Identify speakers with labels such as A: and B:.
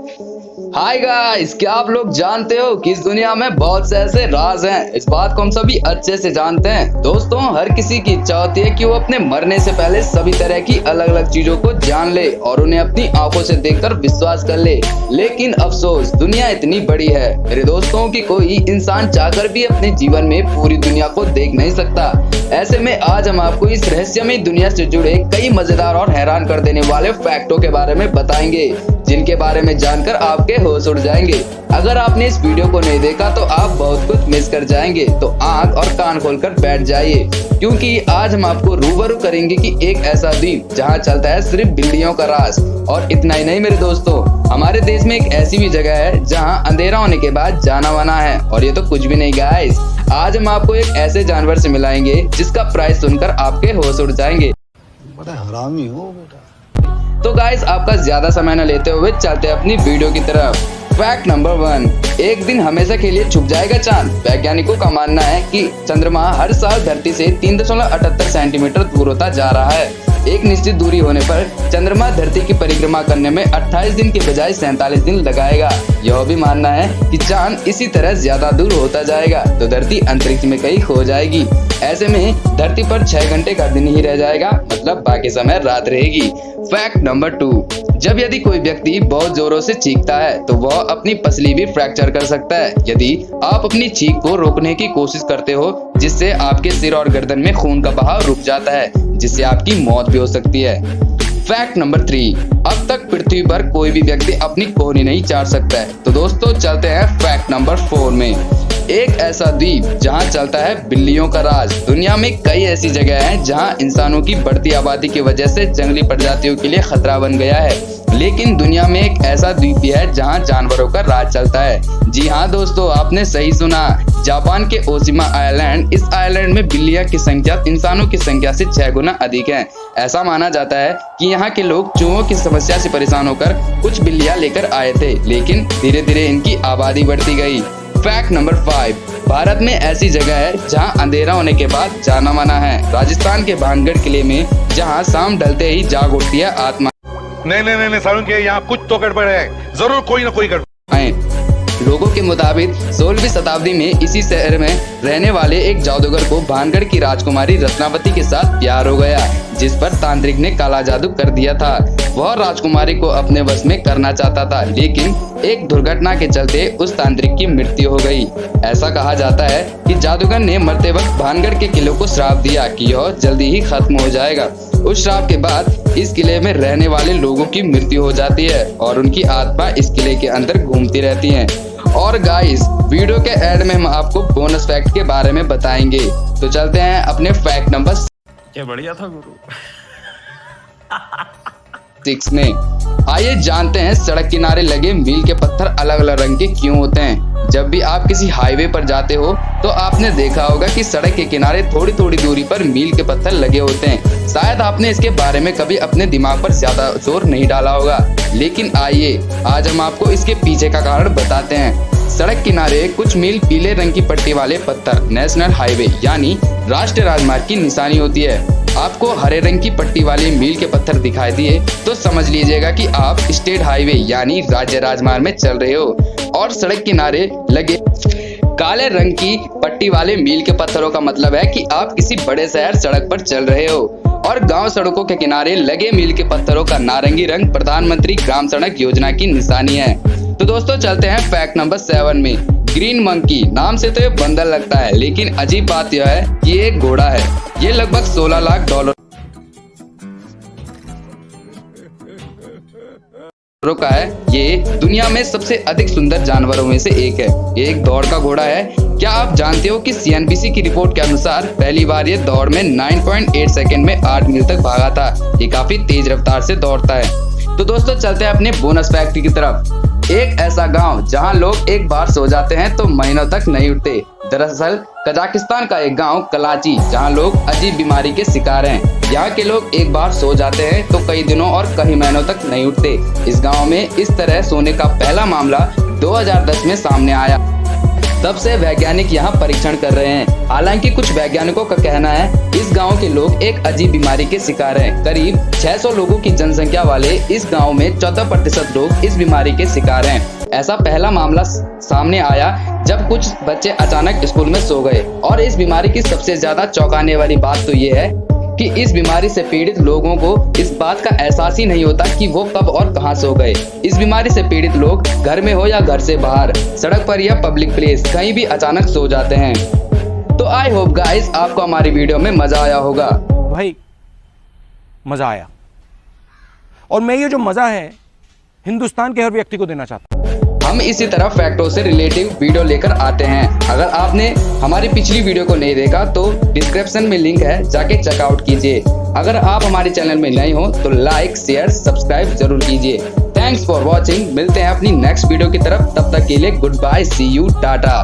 A: Hi guys, क्या आप लोग जानते हो कि इस दुनिया में बहुत से ऐसे राज हैं। इस बात को हम सभी अच्छे से जानते हैं। दोस्तों, हर किसी की इच्छा होती है कि वो अपने मरने से पहले सभी तरह की अलग अलग चीजों को जान ले और उन्हें अपनी आंखों से देखकर विश्वास कर ले। लेकिन अफसोस, दुनिया इतनी बड़ी है मेरे दोस्तों कि कोई इंसान चाहकर भी अपने जीवन में पूरी दुनिया को देख नहीं सकता। ऐसे में आज हम आपको इस रहस्यमय दुनिया से जुड़े कई मजेदार और हैरान कर देने वाले फैक्टों के बारे में बताएंगे, जिनके बारे में जानकर आपके होश उड़ जाएंगे। अगर आपने इस वीडियो को नहीं देखा तो आप बहुत कुछ मिस कर जाएंगे, तो आंख और कान खोलकर बैठ जाइए, क्योंकि आज हम आपको रूबरू करेंगे कि एक ऐसा द्वीप जहां चलता है सिर्फ बिल्लियों का राज। और इतना ही नहीं मेरे दोस्तों, हमारे देश में एक ऐसी भी जगह है जहां अंधेरा होने के बाद जाना माना है। और ये तो कुछ भी नहीं गाइस, आज हम आपको एक ऐसे जानवर से मिलाएंगे जिसका प्राइस सुनकर आपके होश उड़ जाएंगे।
B: बड़ा हरामी हो बेटा।
A: तो गाइस, आपका ज्यादा समय न लेते हुए चलते अपनी वीडियो की तरफ। फैक्ट नंबर 1, एक दिन हमेशा के लिए छुप जाएगा चांद। वैज्ञानिकों का मानना है कि चंद्रमा हर साल धरती से 3.78 सेंटीमीटर दूर होता जा रहा है। एक निश्चित दूरी होने पर चंद्रमा धरती की परिक्रमा करने में 28 दिन के बजाय 47 दिन लगाएगा। यह भी मानना है कि चांद इसी तरह ज्यादा दूर होता जाएगा तो धरती अंतरिक्ष में कहीं खो जाएगी। ऐसे में धरती पर 6 घंटे का दिन ही रह जाएगा, मतलब बाकी समय रात रहेगी। फैक्ट नंबर 2, जब यदि कोई व्यक्ति बहुत जोरों से चीखता है तो वह अपनी पसली भी फ्रैक्चर कर सकता है। यदि आप अपनी चीख को रोकने की कोशिश करते हो, जिससे आपके सिर और गर्दन में खून का बहाव रुक जाता है, जिससे आपकी मौत भी हो सकती है। फैक्ट नंबर 3, अब तक पृथ्वी पर कोई भी व्यक्ति अपनी कोहनी नहीं चाट सकता है। तो दोस्तों, चलते हैं फैक्ट नंबर 4 में। एक ऐसा द्वीप जहां चलता है बिल्लियों का राज। दुनिया में कई ऐसी जगह हैं जहां इंसानों की बढ़ती आबादी की वजह से जंगली प्रजातियों के लिए खतरा बन गया है, लेकिन दुनिया में एक ऐसा द्वीप भी है जहां जानवरों का राज चलता है। जी हाँ दोस्तों, आपने सही सुना, जापान के ओशिमा आइलैंड। इस आइलैंड में बिल्लियां की संख्या इंसानों की संख्या से 6 गुना अधिक है। ऐसा माना जाता है कि यहाँ के लोग चूहों की समस्या से परेशान होकर कुछ बिल्लियां लेकर आए थे, लेकिन धीरे धीरे इनकी आबादी बढ़ती गई। फैक्ट नंबर 5, भारत में ऐसी जगह है जहां अंधेरा होने के बाद जाना माना है। राजस्थान के भानगढ़ किले में, जहां शाम ढलते ही जाग उठती है आत्मा।
C: नहीं सारुण के यहाँ कुछ तो गड़बड़ है, जरूर कोई ना कोई गड़बड़।
A: लोगों के मुताबिक 16वीं शताब्दी में इसी शहर में रहने वाले एक जादूगर को भानगढ़ की राजकुमारी रत्नावती के साथ प्यार हो गया, जिस पर तांत्रिक ने काला जादू कर दिया था। वह राजकुमारी को अपने वश में करना चाहता था, लेकिन एक दुर्घटना के चलते उस तांत्रिक की मृत्यु हो गई। ऐसा कहा जाता है कि जादूगर ने मरते वक्त भानगढ़ के किले को श्राप दिया कि यह जल्दी ही खत्म हो जाएगा। उस श्राप के बाद इस किले में रहने वाले लोगों की मृत्यु हो जाती है और उनकी आत्मा इस किले के अंदर घूमती रहती है। और गाइस, वीडियो के एंड में हम आपको बोनस फैक्ट के बारे में बताएंगे। तो चलते हैं अपने फैक्ट नंबर
D: क्या बढ़िया था गुरु।
A: 6 में। आइए जानते हैं सड़क किनारे लगे मील के पत्थर अलग अलग रंग के क्यों होते हैं। जब भी आप किसी हाईवे पर जाते हो तो आपने देखा होगा कि सड़क के किनारे थोड़ी थोड़ी दूरी पर मील के पत्थर लगे होते हैं। शायद आपने इसके बारे में कभी अपने दिमाग पर ज्यादा जोर नहीं डाला होगा, लेकिन आइए आज हम आपको इसके पीछे का कारण बताते हैं। सड़क किनारे कुछ मील पीले रंग की पट्टी वाले पत्थर नेशनल हाईवे यानी राष्ट्रीय राजमार्ग की निशानी होती है। आपको हरे रंग की पट्टी वाले मील के पत्थर दिखाई दिए तो समझ लीजिएगा कि आप स्टेट हाईवे यानी राज्य राजमार्ग में चल रहे हो। और सड़क किनारे लगे काले रंग की पट्टी वाले मील के पत्थरों का मतलब है कि आप किसी बड़े शहर सड़क पर चल रहे हो। और गांव सड़कों के किनारे लगे मील के पत्थरों का नारंगी रंग प्रधानमंत्री ग्राम सड़क योजना की निशानी है। तो दोस्तों, चलते हैं फैक्ट नंबर 7 में। ग्रीन मंकी नाम से तो ये बंदर लगता है, लेकिन अजीब बात यह है कि ये एक घोड़ा है। ये लगभग $16 लाख का है। ये दुनिया में सबसे अधिक सुंदर जानवरों में से एक है। ये एक दौड़ का घोड़ा है। क्या आप जानते हो कि CNBC की रिपोर्ट के अनुसार पहली बार ये दौड़ में 9.8 सेकंड में 8 मील तक भागा था। ये काफी तेज रफ्तार से दौड़ता है। तो दोस्तों, चलते हैं अपने बोनस फैक्ट की तरफ। एक ऐसा गांव जहां लोग एक बार सो जाते हैं तो महीनों तक नहीं उठते। दरअसल कजाकिस्तान का एक गांव कलाची, जहां लोग अजीब बीमारी के शिकार हैं। यहाँ के लोग एक बार सो जाते हैं तो कई दिनों और कई महीनों तक नहीं उठते। इस गांव में इस तरह सोने का पहला मामला 2010 में सामने आया। तब से वैज्ञानिक यहाँ परीक्षण कर रहे हैं। हालांकि कुछ वैज्ञानिकों का कहना है इस गांव के लोग एक अजीब बीमारी के शिकार हैं। करीब 600 लोगों की जनसंख्या वाले इस गांव में 14% लोग इस बीमारी के शिकार हैं। ऐसा पहला मामला सामने आया जब कुछ बच्चे अचानक स्कूल में सो गए। और इस बीमारी की सबसे ज्यादा चौंकाने वाली बात तो ये है कि इस बीमारी से पीड़ित लोगों को इस बात का एहसास ही नहीं होता कि वो कब और कहां सो गए। इस बीमारी से पीड़ित लोग घर में हो या घर से बाहर, सड़क पर या पब्लिक प्लेस, कहीं भी अचानक सो जाते हैं। तो आई होप गाइस आपको हमारी वीडियो में मजा आया होगा।
D: भाई मजा आया, और मैं ये जो मजा है हिंदुस्तान के हर व्यक्ति को देना चाहता हूं।
A: हम इसी तरह फैक्टों से रिलेटिव वीडियो लेकर आते हैं। अगर आपने हमारी पिछली वीडियो को नहीं देखा तो डिस्क्रिप्शन में लिंक है, जाके चेकआउट कीजिए। अगर आप हमारे चैनल में नए हो तो लाइक, शेयर, सब्सक्राइब जरूर कीजिए। Thanks for watching. मिलते हैं अपनी नेक्स्ट वीडियो की तरफ। तब तक के लिए goodbye, see you, Tata.